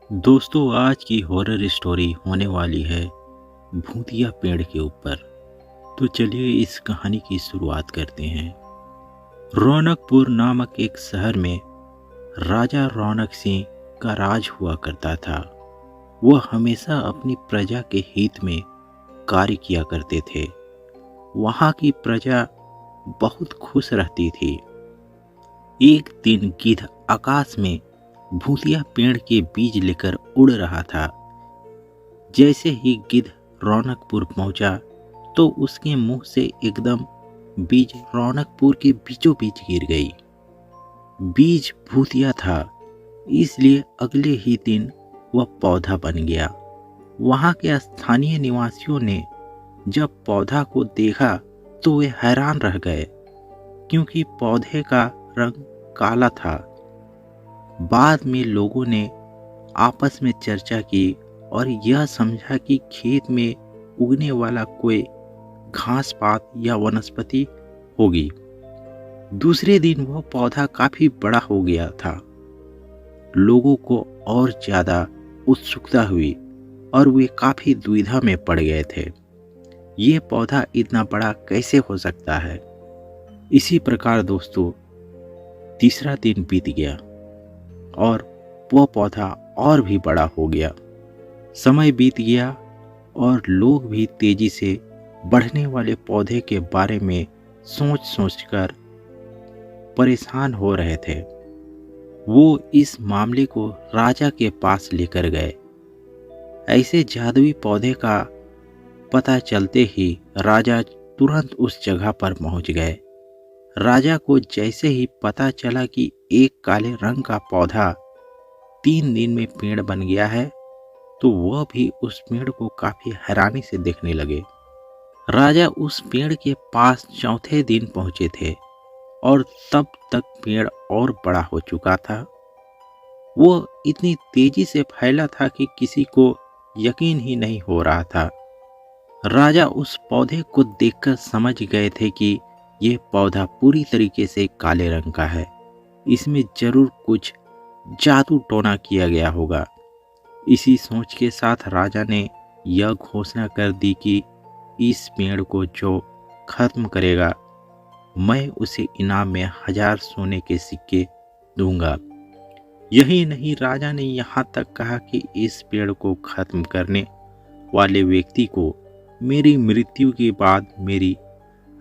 दोस्तों, आज की हॉरर स्टोरी होने वाली है भूतिया पेड़ के ऊपर। तो चलिए इस कहानी की शुरुआत करते हैं। रौनकपुर नामक एक शहर में राजा रौनक सिंह का राज हुआ करता था। वह हमेशा अपनी प्रजा के हित में कार्य किया करते थे। वहाँ की प्रजा बहुत खुश रहती थी। एक दिन गिद्ध आकाश में भूतिया पेड़ के बीज लेकर उड़ रहा था। जैसे ही गिद्ध रौनकपुर पहुंचा तो उसके मुंह से एकदम बीज रौनकपुर के बीचों बीच गिर गई। बीज भूतिया था, इसलिए अगले ही दिन वह पौधा बन गया। वहां के स्थानीय निवासियों ने जब पौधा को देखा तो वे हैरान रह गए, क्योंकि पौधे का रंग काला था। बाद में लोगों ने आपस में चर्चा की और यह समझा कि खेत में उगने वाला कोई घास पात या वनस्पति होगी। दूसरे दिन वह पौधा काफी बड़ा हो गया था। लोगों को और ज्यादा उत्सुकता हुई और वे काफी दुविधा में पड़ गए थे। ये पौधा इतना बड़ा कैसे हो सकता है। इसी प्रकार दोस्तों, तीसरा दिन बीत गया और वह पौधा और भी बड़ा हो गया। समय बीत गया और लोग भी तेजी से बढ़ने वाले पौधे के बारे में सोच सोचकर परेशान हो रहे थे। वो इस मामले को राजा के पास लेकर गए। ऐसे जादुई पौधे का पता चलते ही राजा तुरंत उस जगह पर पहुंच गए। राजा को जैसे ही पता चला कि एक काले रंग का पौधा 3 दिन में पेड़ बन गया है, तो वह भी उस पेड़ को काफी हैरानी से देखने लगे। राजा उस पेड़ के पास चौथे दिन पहुंचे थे और तब तक पेड़ और बड़ा हो चुका था। वो इतनी तेजी से फैला था कि किसी को यकीन ही नहीं हो रहा था। राजा उस पौधे को देखकर समझ गए थे कि यह पौधा पूरी तरीके से काले रंग का है। इसमें जरूर कुछ जादू टोना किया गया होगा। इसी सोच के साथ राजा ने यह घोषणा कर दी कि इस पेड़ को जो खत्म करेगा, मैं उसे इनाम में 1000 सोने के सिक्के दूंगा। यही नहीं, राजा ने यहाँ तक कहा कि इस पेड़ को खत्म करने वाले व्यक्ति को मेरी मृत्यु के बाद मेरी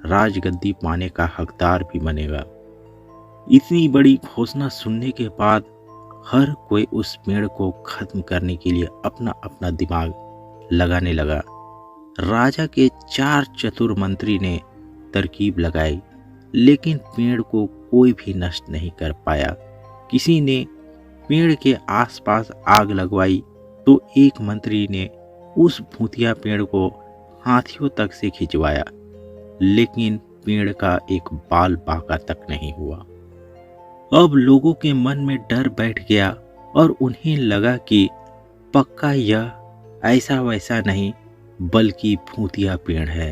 राजगद्दी पाने का हकदार भी बनेगा। इतनी बड़ी घोषणा सुनने के बाद हर कोई उस पेड़ को खत्म करने के लिए अपना अपना दिमाग लगाने लगा। राजा के 4 चतुर मंत्री ने तरकीब लगाई, लेकिन पेड़ को कोई भी नष्ट नहीं कर पाया। किसी ने पेड़ के आसपास आग लगवाई तो एक मंत्री ने उस भूतिया पेड़ को हाथियों तक से खिंचवाया, लेकिन पेड़ का एक बाल बांका तक नहीं हुआ। अब लोगों के मन में डर बैठ गया और उन्हें लगा कि पक्का यह ऐसा वैसा नहीं बल्कि भूतिया पेड़ है।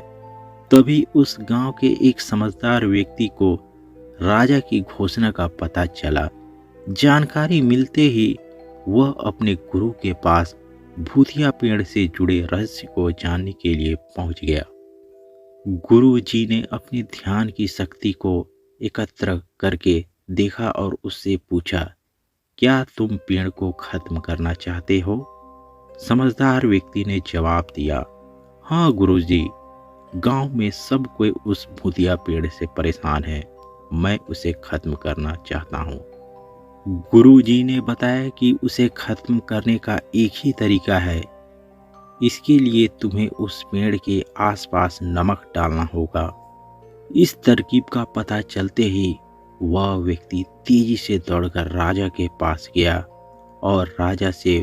तभी उस गांव के एक समझदार व्यक्ति को राजा की घोषणा का पता चला। जानकारी मिलते ही वह अपने गुरु के पास भूतिया पेड़ से जुड़े रहस्य को जानने के लिए पहुंच गया। गुरु जी ने अपने ध्यान की शक्ति को एकत्र करके देखा और उससे पूछा, क्या तुम पेड़ को खत्म करना चाहते हो? समझदार व्यक्ति ने जवाब दिया, हाँ गुरुजी, गांव में सब कोई उस भूतिया पेड़ से परेशान है। मैं उसे खत्म करना चाहता हूँ। गुरुजी ने बताया कि उसे खत्म करने का एक ही तरीका है। इसके लिए तुम्हें उस पेड़ के आसपास नमक डालना होगा। इस तरकीब का पता चलते ही वह व्यक्ति तेजी से दौड़कर राजा के पास गया और राजा से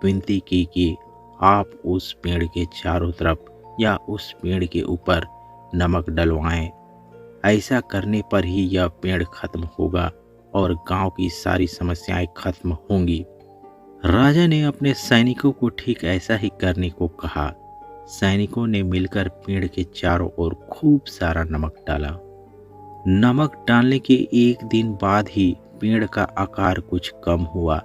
विनती की कि आप उस पेड़ के चारों तरफ या उस पेड़ के ऊपर नमक डलवाएं। ऐसा करने पर ही यह पेड़ खत्म होगा और गांव की सारी समस्याएं खत्म होंगी। राजा ने अपने सैनिकों को ठीक ऐसा ही करने को कहा। सैनिकों ने मिलकर पेड़ के चारों ओर खूब सारा नमक डाला। नमक डालने के एक दिन बाद ही पेड़ का आकार कुछ कम हुआ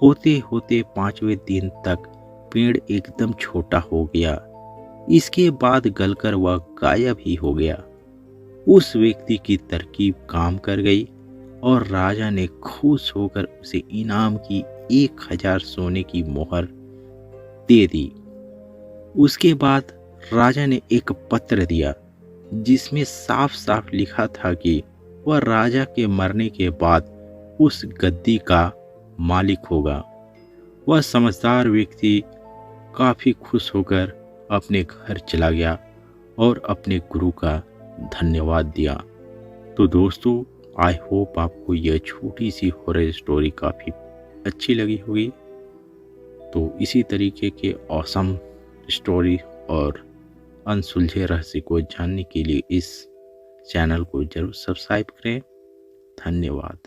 होते होते 5वें दिन तक पेड़ एकदम छोटा हो गया। इसके बाद गलकर वह गायब ही हो गया। उस व्यक्ति की तरकीब काम कर गई और राजा ने खुश होकर उसे इनाम की 1000 सोने की मोहर दे दी। उसके बाद राजा ने एक पत्र दिया जिसमें साफ साफ लिखा था कि वह राजा के मरने के बाद उस गद्दी का मालिक होगा। वह समझदार व्यक्ति काफी खुश होकर अपने घर चला गया और अपने गुरु का धन्यवाद दिया। तो दोस्तों, आई होप आपको यह छोटी सी हॉरर स्टोरी काफ़ी अच्छी लगी होगी। तो इसी तरीके के ऑसम स्टोरी और अनसुलझे रहस्य को जानने के लिए इस चैनल को जरूर सब्सक्राइब करें। धन्यवाद।